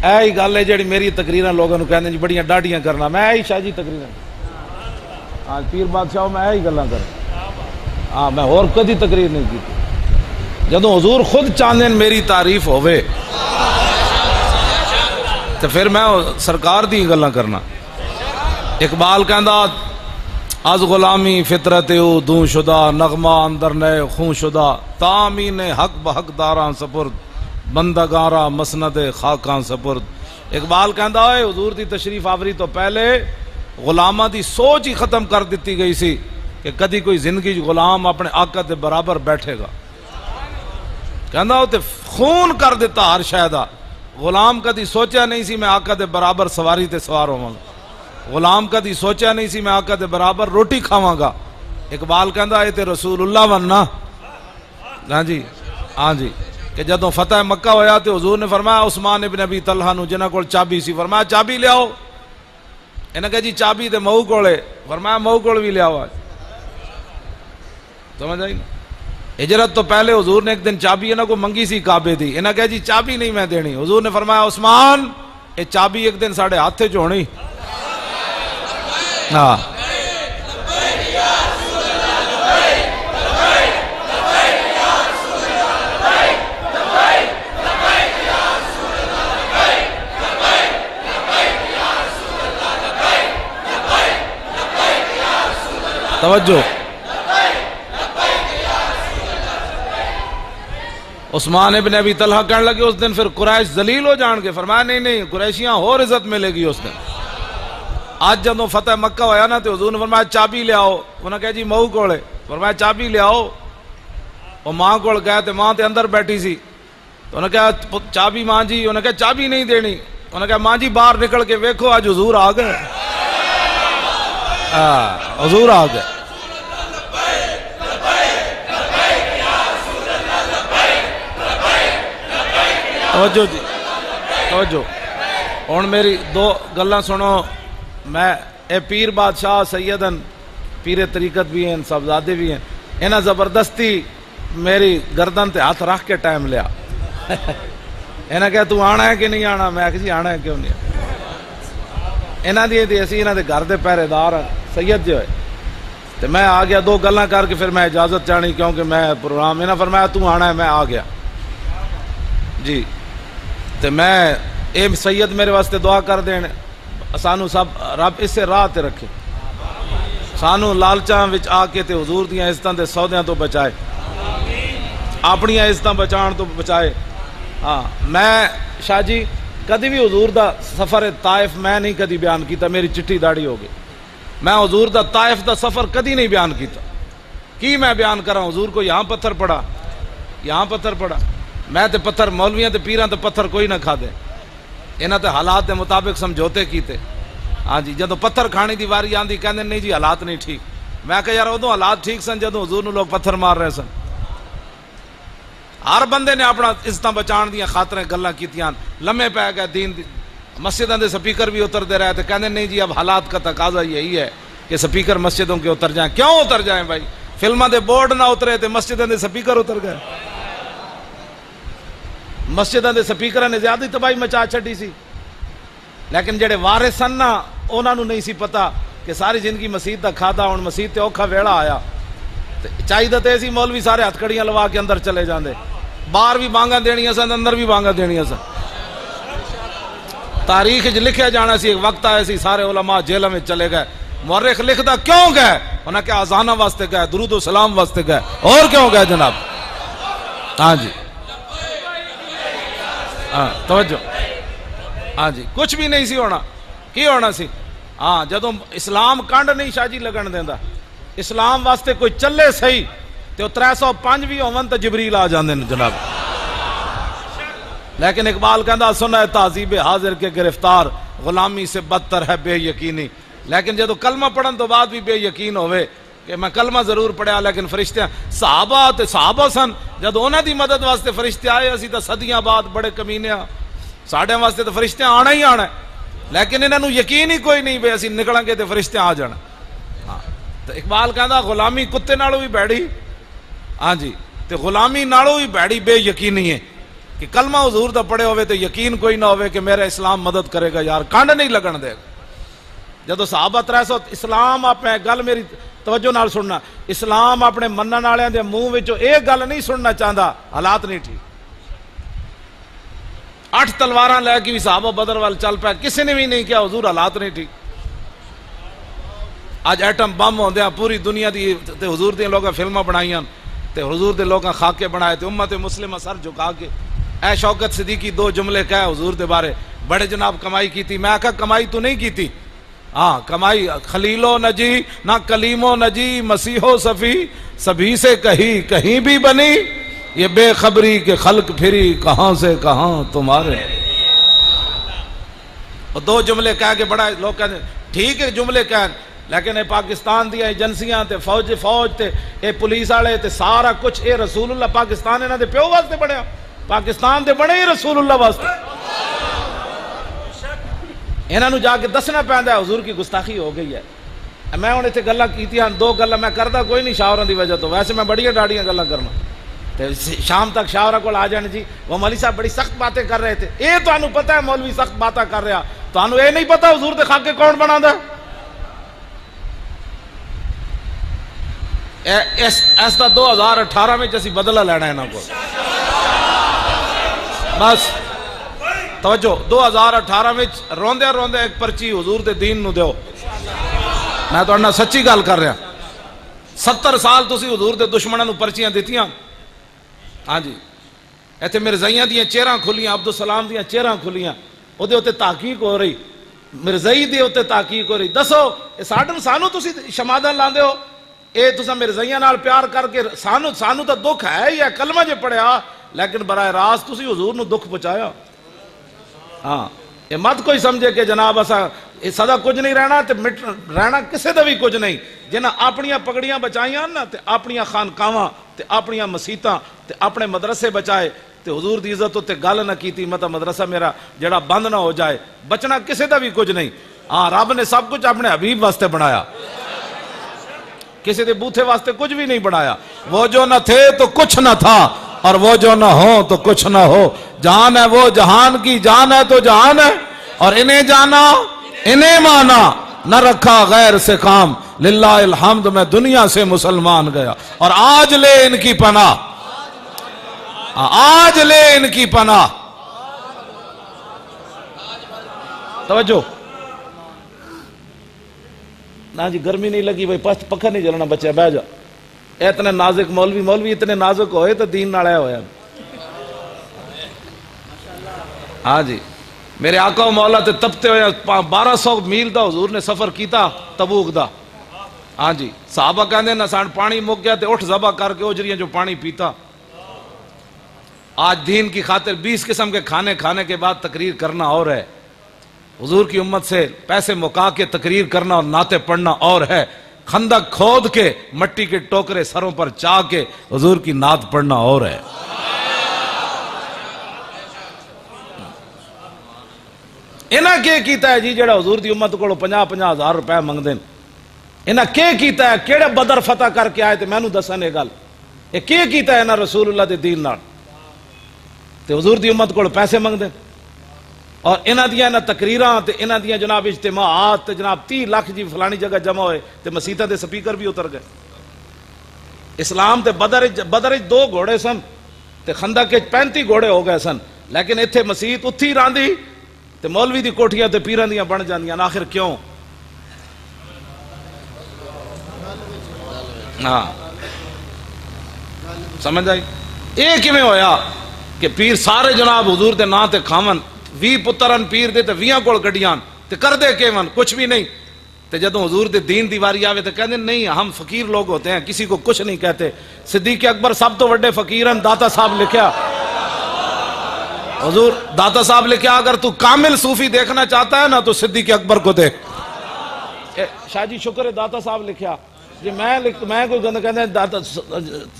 ہی گل ہے جی میری تقریر لوگوں کو کہتے ہیں جی بڑیاں ڈاڈیاں کرنا، میں ہی شاہ جی تقریر ہاں پیر بادشاہ میں ہی گلاں کر ہاں میں اور کدی تقریر نہیں کی جدوں حضور خود چاہتے ہیں میری تعریف ہوئے تو پھر میں سرکار دی گلاں کرنا۔ اقبال کہندا از غلامی فطرت او دوں شدہ، نغمہ اندر نئے خون شدہ، تامین حق بحق داراں سپرد، بندگاراں مسند خاکاں سپرد۔ اقبال کہندا ہے حضور دی تشریف آوری تو پہلے غلاماں دی سوچ ہی ختم کر دیتی گئی سی کہ کدی کوئی زندگی غلام اپنے آقا دے برابر بیٹھے گا۔ کہندا وہ تے خون کر دیتا ہر شے دا، غلام کدی سوچیا نہیں سی میں آقا دے برابر سواری تے سوار ہوواں گا، غلام کدی سوچیا نہیں سی میں آقا دے برابر روٹی کھاواں گا۔ اقبال کہندا اے تے رسول اللہ وننا ہاں جی کہ جدوں فتح مکہ ہویا تے حضور نے فرمایا عثمان ابن ابی طلحہ نو جنہاں کول چابی سی، فرمایا چابی لے آؤ۔ انہاں کہا جی چابی تے مئو کولے، فرمایا مئو کول بھی لے آؤ۔ سمجھ آئی نا؟ ہجرت تو پہلے حضور نے ایک دن چابی انہاں کو منگی سی کعبے دی، انہاں کہا جی چابی نہیں میں دینی، حضور نے فرمایا عثمان اے چابی ایک دن ساڑھے ہاتھے چ ہونی۔ ہاں توجہ، عثمان ابن ابی طلحہ کہنے لگے اس دن پھر قریش ذلیل ہو جان گے، فرمایا نہیں قریشیاں اور عزت ملے گی اس دن۔ آج جب فتح مکہ ہویا نا تو حضور نے فرمایا چابی لے آؤ، انہوں نے کہا جی مئو کولے، فرمایا چابی لے آؤ۔ وہ ماں کول گئے تے ماں تے اندر بیٹھی سی تو انہوں نے کہا چابی ماں جی، انہوں نے کہا چابی نہیں دینی، انہوں نے کہا ماں جی باہر نکل کے ویکھو آج حضور آ گئے، حضور آ گئے۔ توجہ جی توجہ، ہن میری دو گلاں سنو، میں اے پیر بادشاہ سیدن پیر طریقت بھی ہیں صاحبزادے بھی ہیں، انہاں زبردستی میری گردن تے ہاتھ رکھ کے ٹائم لیا۔ انہاں کہا تو آنا ہے کہ نہیں آنا، میں کہا جی آنا ہے کیوں نہیں آنا۔ انہاں دی اسی انہاں دے گھر دے پہرے دار سید جو ہے تو میں آ گیا، دو گلاں کر کے پھر میں اجازت چاہنی کیونکہ میں پروگرام، انہاں فرمایا تو آنا ہے، میں آ گیا جی۔ تو میں اے سید میرے واسطے دعا کر دین سانو سب رب اس سے راہ تے رکھے، سانو لالچاں وچ آ کے تے حضور دیاں عزتاں دے سودیاں تو بچائے، اپنی عزتاں بچان تو بچائے۔ ہاں میں شاہ جی کدی بھی حضور دا سفر طائف میں نہیں کدی بیان کیتا، میری چٹھی داڑھی ہو گئی، میں حضور دا طائف دا سفر کدی نہیں بیان کیتا۔ کی میں بیان کراں، حضور کو یہاں پتھر پڑا، یہاں پتھر پڑا، میں تے پتھر مولویاں تے پیراں تے پتھر کوئی نہ کھا دے، انہاں تے حالات دے مطابق سمجھوتے کیتے۔ ہاں جی جدو پتھر کھانے دی واری آندی کہندے نہیں جی حالات نہیں ٹھیک، میں کہا یار ادو حالات ٹھیک سن جدو حضور نو لوگ پتھر مار رہے سن۔ ہر بندے نے اپنا عزتاں بچان دیاں خاطریں گلاں کیتیاں، لمحے پہ گئے دین دی مسجداں دے سپیکر بھی اتر دے رہے تھے، کہندے نہیں جی اب حالات کا تقاضا یہی ہے کہ سپیکر مسجدوں کے اتر جائیں۔ کیوں اتر جائیں بھائی، فلماں دے بورڈ نہ اترے تھے مسجدوں دے سپیکر اتر گئے، مسجدوں دے سپیکراں نے زیادہ تباہی مچا چھڈی سی، لیکن جڑے وارث سن نا انہاں نوں نہیں سی پتا کہ ساری زندگی مسجد دا کھادا، ہن مسجد تے اوکھا ویڑا آیا، چاہیے تے سی مولوی سارے ہتھ کڑیاں لوا کے اندر چلے جاندے، باہر بھی بانگاں دینیاں سن اندر بھی بانگاں دینیاں سن۔ تاریخ وچ لکھیا جانا سی، ایک وقت آیا سی سارے علماء جیلاں وچ چلے گئے، مورخ لکھدا کیوں گئے، انہاں کہ اذاناں واسطے گئے، درود و سلام واسطے گئے، اور کیوں گئے جناب؟ ہاں جی ہاں توجہ، ہاں جی کچھ بھی نہیں سی ہونا، کی ہونا سی؟ ہاں جدوں اسلام کنڈ نہیں شاہ جی لگن دیندا، اسلام واسطے کوئی چلے صحیح تے 305 بھی ہون تے جبریل آ جاندے نے جناب۔ لیکن اقبال کہندا سنا ہے تہذیب حاضر کے گرفتار، غلامی سے بدتر ہے بے یقینی۔ لیکن جدو کلمہ پڑھن تو بعد بھی بے یقین ہوئے کہ میں کلمہ ضرور پڑھیا لیکن فرشتے صحابہ سن، جدو انہاں دی مدد واسطے فرشتے آئے، اسی تا صدیاں بعد بڑے کمینے ساڑھے واسطے تو فرشتے آنا ہی آنا ہے، لیکن انہاں نوں یقین ہی کوئی نہیں بے اسی نکلیں گے تو فرشتے آ جانا۔ ہاں تو اقبال کہندا غلامی کتے نالوں بھی بیڑی، ہاں جی تے غلامی نالوں بھی بیڑی بے یقینی ہے۔ کہ کلمہ حضور دا پڑھے ہوئے تو یقین کوئی نہ ہوئے کہ میرا اسلام مدد کرے گا یار، کانڈ نہیں لگن دے گا۔ جدو صحابہ 300 اسلام اپنے گل میری توجہ نال سننا، اسلام اپنے منن والےاں دے منہ وچوں ایک گل نہیں سننا چاہتا، حالات نہیں ٹھیک۔ 8 تلواراں لے کے بھی صحابہ بدر وال چل پیا، کسی نے بھی نہیں کیا حضور حالات نہیں ٹھیک۔ اج ایٹم بم ہوندیاں پوری دنیا دی تے حضور دے لوگاں فلماں بنائیاں تے حضور دے لوگاں خاکے بنائے تے امت مسلمہ سر جھکا کے اے شوکت صدیقی 2 جملے کہے حضور دے بارے، بڑے جناب کمائی کیتی۔ میں کہا کمائی تو نہیں کیتی، ہاں کمائی خلیل و نجی نہ کلیم و نجی مسیح و صفی سبھی سے کہیں بھی بنی، یہ بے خبری کے خلق پھری کہاں سے کہاں تمہارے۔ اور 2 جملے کہہ کے بڑا لوگ کہتے ہیں ٹھیک ہے جملے کہن، لیکن اے پاکستان دیا ایجنسیاں تے فوج تے اے پولیس والے تے سارا کچھ اے رسول اللہ پاکستان انہاں دے پیو واسطے بنیا، پاکستان دے بنے ہی رسول اللہ واسطے۔ انہاں نو جا کے دسنا پیندا ہے حضور کی گستاخی ہو گئی ہے۔ میں ہن ایتھے گلاں کیتیاں 2 گلاں میں کردا کوئی نہیں شاوراں دی وجہ تو، ویسے میں بڑیاں ڈاڑیاں گلاں کرنا تے شام تک شاورا کول آ جان جی وہ مولوی صاحب بڑی سخت باتیں کر رہے تھے۔ اے تانوں پتہ ہے مولوی سخت باتیں کر رہا، تانوں اے نہیں پتہ حضور دے خاکے کون بناندا ہے؟ اس دا 2018 میں اسی بدلہ لینا ہے انہاں کو بس توجہ۔ 2018 میں روندے روندے ایک پرچی حضور دے دین نو دیو۔ میں تو انہاں سچی گل کر رہا، 70 سال تسی حضور دے دشمناں نو پرچیاں دیتیاں، ہاں جی ایتھے مرزائیاں دیاں چہراں کھلیاں، عبدالسلام دیاں چہراں کھلیاں، او دے اوتے تحقیق ہو رہی، مرزائی دے اوتے تحقیق ہو رہی۔ دسو اے سانو تسی شماداں لاندے ہو، اے تساں مرزائیاں نال پیار کر کے سانو تا دکھ ہے ہی ہے، کلمہ جے پڑھیا، لیکن براہ راست تسی حضور نو دکھ پہنچایا۔ ہاں یہ مت کوئی سمجھے کہ جناب اسا سدا کچھ نہیں رہنا تے رہنا کسے دا بھی کچھ نہیں۔ جنہاں اپنیاں پگڑیاں بچائیاں نا تے اپنیاں خانقاواں تے اپنیاں مسیتاں تے اپنے مدرسے بچائے تے حضور دی عزت تے گل نہ کیتی مطلب مدرسہ میرا جڑا بند نہ ہو جائے، بچنا کسے دا بھی کچھ نہیں۔ ہاں رب نے سب کچھ اپنے حبیب واسطے بنایا، کسی دے بوتھے واسطے کچھ بھی نہیں بنایا۔ وہ جو نہ تھے تو کچھ نہ تھا اور وہ جو نہ ہو تو کچھ نہ ہو، جان ہے وہ جہان کی جان ہے تو جہان ہے، اور انہیں جانا انہیں مانا، نہ رکھا غیر سے کام، للہ الحمد میں دنیا سے مسلمان گیا، اور آج لے ان کی پناہ، آج لے ان کی پناہ۔ توجہ نا جی، گرمی نہیں لگی بھائی، پکھا نہیں جلنا بچہ بہ جا۔ اتنے نازک مولوی اتنے نازک ہوئے تو دین نال ہویا۔ ہاں جی میرے آقا و مولا تے تپتے ہوئے 1200 میل دا حضور نے سفر کیتا تبوک دا۔ ہاں جی صحابہ کہندے نہ سان پانی مک گیا تے اٹھ ذبح کر کے اجریاں جو پانی پیتا۔ آج دین کی خاطر 20 قسم کے کھانے کے بعد تقریر کرنا اور ہے، حضور کی امت سے پیسے مکا کے تقریر کرنا اور نعتیں پڑھنا اور ہے، خندق کھود کے مٹی کے ٹوکرے سروں پر چاہ کے حضور کی نعت پڑھنا اور ہے۔ انہاں کیا کیتا ہے جی جڑا حضور دی امت کو 50-50 ہزار روپے منگ دین؟ انہاں کیا کیتا ہے؟ کیڑے بدر فتح کر کے آئے تے مینوں دسن یہ گل، یہ کیا کیتا ہے انہاں رسول اللہ دے دین نال تے حضور دی امت کو پیسے منگ دین؟ اور انہاں دیاں انہاں تقریراں تے انہاں دیاں جناب اجتماعات تے جناب 30 لاکھ جی فلانی جگہ جمع ہوئے تے مسیتاں دے سپیکر بھی اتر گئے۔ اسلام تے بدر 2 گھوڑے سن تے خندق 35 گھوڑے ہو گئے سن، لیکن ایتھے مسیت اتھی راندی تے مولوی دی کوٹھیاں تے پیران دیاں بن جاندیاں۔ آخر کیوں؟ ہاں سمجھ آئی؟ اے کیویں ہویا کہ پیر سارے جناب حضور دے نام تے کھاون، 20 پترن پیر دے تے 20 کول گڈیاں تے کردے کیون کچھ بھی نہیں۔ تے جدوں حضور دے دین دی واری آوے تے کہندے نہیں ہم فقیر لوگ ہوتے ہیں، کسی کو کچھ نہیں کہتے۔ صدیق اکبر سب تو بڑے فقیرن، داتا صاحب لکھیا، حضور داتا صاحب لکھیا اگر تو کامل صوفی دیکھنا چاہتا ہے نا تو صدیق اکبر کو دیکھ۔ شاہ جی شکر ہے داتا صاحب لکھیا جی، میں کوئی گند کہندے داتا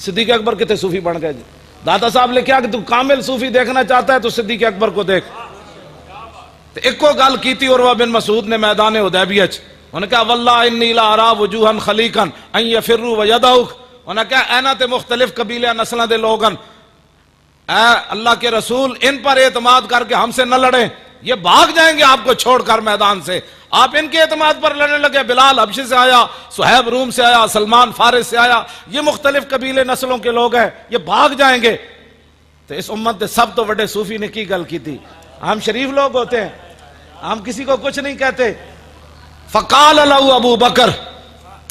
صدیق اکبر کتے صوفی بن گئے جی۔ داتا صاحب لکھیا کہ تو کامل صوفی دیکھنا چاہتا ہے تو صدیق اکبر کو دیکھ۔ ایک کو گل کیتی عروہ بن مسعود نے میدان حدیبیہ چ، انہوں نے کہا واللہ انی لا ارا وجوہا خلیقا ان یفروا ویدعوک، انہوں نے کہا اینا تے مختلف قبیلے نسلاں دے لوگن اے اللہ کے رسول ان پر اعتماد کر کے ہم سے نہ لڑیں، یہ بھاگ جائیں گے آپ کو چھوڑ کر میدان سے. آپ ان کے اعتماد پر لڑنے لگے. بلال حبشی سے آیا، صہیب روم سے آیا، سلمان فارس سے آیا، یہ مختلف قبیلے نسلوں کے لوگ ہیں، یہ بھاگ جائیں گے. تو اس امت نے سب تو بڑے صوفی نے کی گل کی تھی. ہم شریف لوگ ہوتے ہیں، ہم کسی کو کچھ نہیں کہتے. فقال له ابو بکر،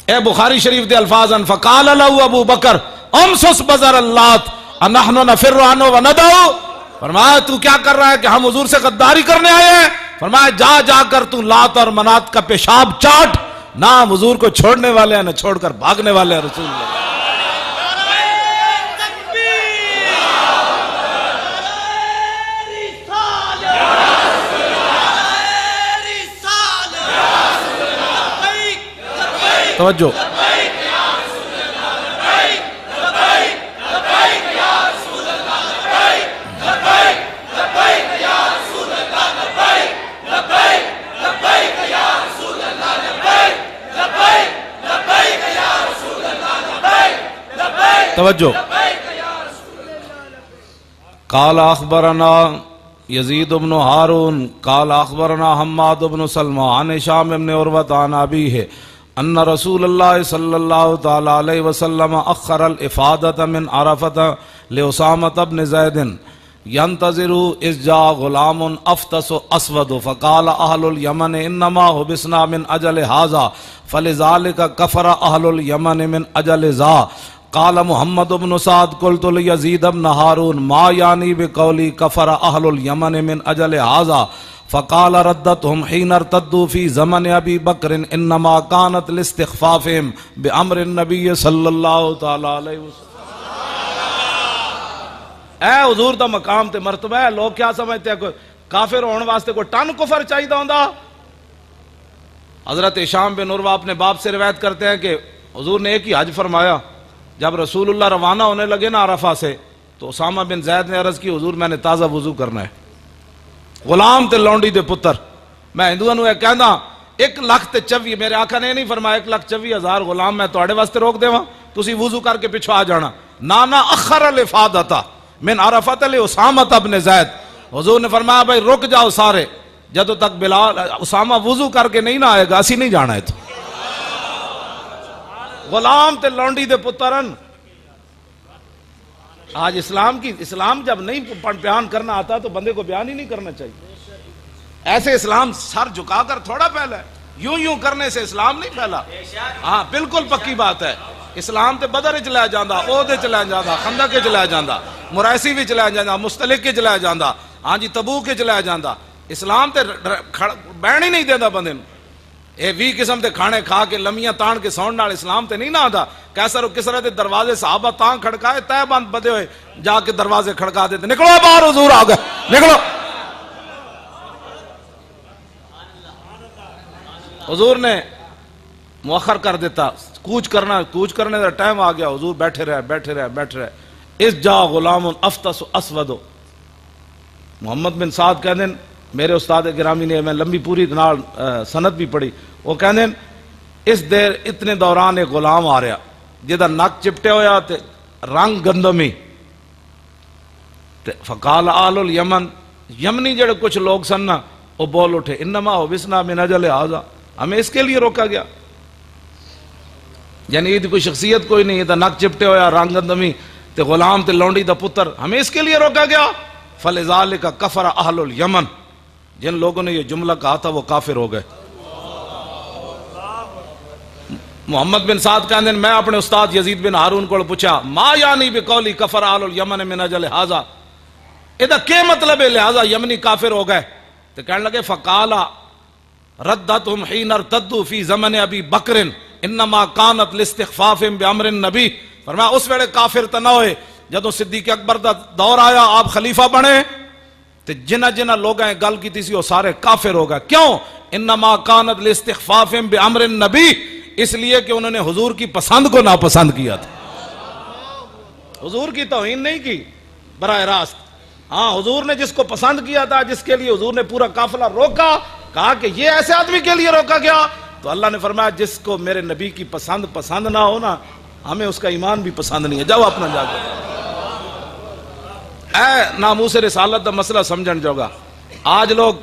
اے بخاری شریف دے الفاظ ان، فقال له ابو بکر امسس بزر اللات انحن نفر عنه وندعو. فرمایا تو کیا کر رہا ہے کہ ہم حضور سے غداری کرنے آئے ہیں؟ فرمایا جا جا کر تو لات اور منات کا پیشاب چاٹ. نہ ہم حضور کو چھوڑنے والے ہیں نہ چھوڑ کر بھاگنے والے ہیں. رسول اللہ توجہ. توجہ. قال اخبرنا یزید بن ہارون قال اخبرنا حماد بن سلمہ عن ہشام بن عروہ عن ابیہ ان رسول اللہ صلی اللہ تعالی علیہ وسلم اخر الافادۃ من عرفۃ لاسامۃ بن زید ينتظر اذ جاء غلام افطس اسود فقال اہل الیمن انما حبسنا من اجل هذا فلذلك كفر اہل الیمن من اجل ذا. قال محمد بن سعد قلت لیزید بن ہارون ما یعنی بقولی کفر اہل الیمن من اجل هذا فقال ردتهم حين ارتدوا في زمن ابی بکر انما كانت لاستخفافهم بامر النبی صلی اللہ تعالی علیہ وسلم. اے حضور دا مقام تے مرتبہ ہے. لوگ کیا سمجھتے ہیں کوئی کافر ہونے واسطے کوئی ٹن کفر چاہیے ہوندا؟ حضرت ہشام بن عروہ اپنے باپ سے روایت کرتے ہیں کہ حضور نے ایک ہی حج فرمایا. جب رسول اللہ روانہ ہونے لگے نا عرفہ سے تو اسامہ بن زید نے عرض کی حضور میں نے تازہ وضو کرنا ہے. غلام تے لونڈی دے پتر میں ہندوؤں نو کہندا 1,24,000 میرے آقا نے نہیں فرمایا 1,24,000 غلام میں تواڈے واسطے روک دیواں تسی وضو کر کے پیچھے آ جانا. نانا اخر الافادۃ من عرفۃ لاسامۃ بن زید. حضور نے فرمایا بھائی رک جاؤ سارے، جدوں تک بلال اسامہ وضو کر کے نہیں نہ آئے گا اسی نہیں جانا ہے. تو غلام تے لونڈی دے پترن آج اسلام جب نہیں بیان کرنا آتا تو بندے کو بیان ہی نہیں کرنا چاہیے. ایسے اسلام سر جھکا کر تھوڑا پھیلا ہے، یوں کرنے سے اسلام نہیں پھیلا. ہاں بالکل پکی بات ہے. اسلام تے بدر وچ لے جاندا، عہد وچ لے جاندا، خندق وچ لے جاندا، مریسی وچ لے جاندا، مستلق وچ لے جاندا، ہاں جی تبوک وچ لے جاندا. اسلام تے بہن ہی نہیں دیندا بندے نوں. اے 20 قسم دے کھانے کھا کے لمیاں تان کے سون نال اسلام تے نہیں نہ آندا. کیسر و کسرا دے دروازے صحابہ تاں کھڑکائے تے بند بدے ہوئے جا کے دروازے کھڑکا دیتے نکلو باہر حضور آ گئے نکلو. حضور نے مؤخر کر دیتا، کوچ کرنے دا ٹائم آ گیا. حضور بیٹھے رہے. اس جا غلام افطس اسود. محمد بن سعد کہندے میرے استاد گرامی نے میں لمبی پوری نال سند بھی پڑھی. وہ کہندے اس دیر اتنے دوران ایک غلام آ رہا جہدا نک چپٹے ہویا تے رنگ گندمی. فقال اہل الیمن، یمنی جڑے کچھ لوگ سن نا وہ بول اٹھے انما حبسنا من اجل ھذا، ہمیں اس کے لیے روکا گیا. یعنی یہ کوئی شخصیت کوئی نہیں، یہ نک چپٹے ہویا رنگ گندمی تے غلام تے لونڈی دا پتر، ہمیں اس کے لیے روکا گیا. فلذالک کفر اہل الیمن، جن لوگوں نے یہ جملہ کہا تھا وہ کافر ہو گئے. محمد بن سعد کہندے میں اپنے استاد یزید بن ہارون کو پوچھا ما یعنی بقولی کفر اہل الیمن من اجل ھذا، ادا کیا مطلب ہے لہذا یمنی کافر ہو گئے؟ تو کہنے لگے فقال ردتهم حين ارتدوا في زمن ابی بکر انما كانت لاستخفافهم بامر النبی. فرمایا اس ویلے کافر تو نہ ہوئے جدوں صدیق اکبر دا دور آیا آپ خلیفہ بنے تو جنہ لوگاں گل کی سی وہ سارے کافر ہو گئے. کیوں؟ انما كانت لاستخفافهم بامر النبی، اس لیے کہ انہوں نے حضور کی پسند کو ناپسند کیا تھا. حضور کی توہین نہیں کی براہ راست، ہاں حضور نے جس کو پسند کیا تھا، جس کے لیے حضور نے پورا قافلہ روکا، کہا کہ یہ ایسے آدمی کے لیے روکا گیا، تو اللہ نے فرمایا جس کو میرے نبی کی پسند نہ ہو نا، ہمیں اس کا ایمان بھی پسند نہیں ہے، جاؤ اپنا جا کے. اے ناموس رسالت دا مسئلہ سمجھن جوگا آج لوگ